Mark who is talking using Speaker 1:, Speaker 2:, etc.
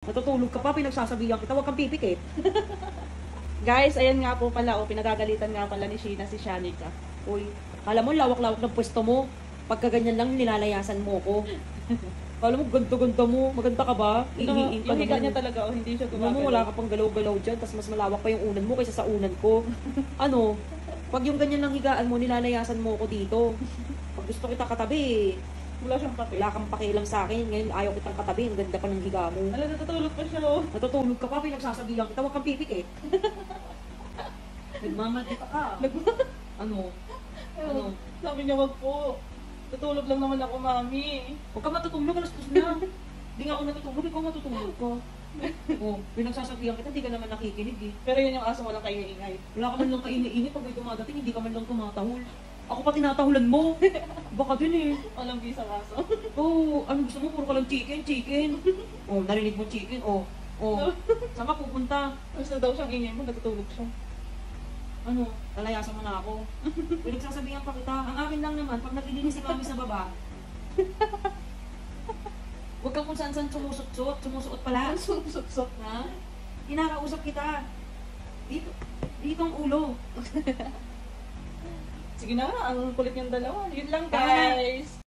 Speaker 1: Natutulog ka pa, pinagsasabihan kita, huwag kang pipikit.
Speaker 2: Guys, ayan nga po pala, pinagagalitan nga pala ni Sheena si Shanika.
Speaker 1: Uy, alam mo, lawak-lawak ng pwesto mo. Pagka ganyan lang, nilalayasan mo ko. Alam mo, ganda-ganda mo. Maganda ka ba? Ihiin ka
Speaker 2: Yung higa
Speaker 1: naman.
Speaker 2: niya talaga, hindi siya
Speaker 1: Alam
Speaker 2: gumagalaw.
Speaker 1: mo, wala ka pang galaw-galaw dyan, tapos mas malawak pa yung unan mo kaysa sa unan ko. Ano? Pag yung ganyan lang higaan mo, nilalayasan mo ko dito. Pag gusto kita katabi,
Speaker 2: Wala siyang pati.
Speaker 1: wala kang pakialam sa akin. Ngayon, ayaw kitang katabi. Ang ganda pa ng higa mo.
Speaker 2: Alam, natutulog pa siya, oh.
Speaker 1: Natutulog ka pa, pinagsasabihan kita, huwag kang pipikit. Nagmamadita ka. Ano? Ano?
Speaker 2: Sabi niya, wag po. Tutulog lang naman ako, mami.
Speaker 1: Huwag ka matutulog, alas 2 na. Hindi nga ako natutulog, ikaw matutulog ka. Oh, pinagsasabihan kita, hindi ka naman nakikinig eh.
Speaker 2: Pero yun yung aso, walang kaingay-ingay.
Speaker 1: Wala ka man lang kaini-ini pag may dumadating, hindi ka man lang tumatahol. Ako pa tinatahulan mo. Baka din eh.
Speaker 2: Walang bisang aso.
Speaker 1: Oh, ano gusto mo? Puro ka lang chicken, chicken. Oh, narinig mo chicken, oh. Oh, saan ka pupunta?
Speaker 2: Gusto daw siyang ingay mo, natutulog siya.
Speaker 1: Ano, lalayasan mo na ako. Pinagsasabihan pa kita. Ang akin lang naman, pag naglilinis si mami sa baba, huwag kang kung saan-saan sumusuot pala.
Speaker 2: Suksok.
Speaker 1: Ha? Kinakausap kita. Dito ang ulo.
Speaker 2: Sige na, ang kulit niyang dalawa. Yun lang,
Speaker 1: Tama na.
Speaker 2: guys.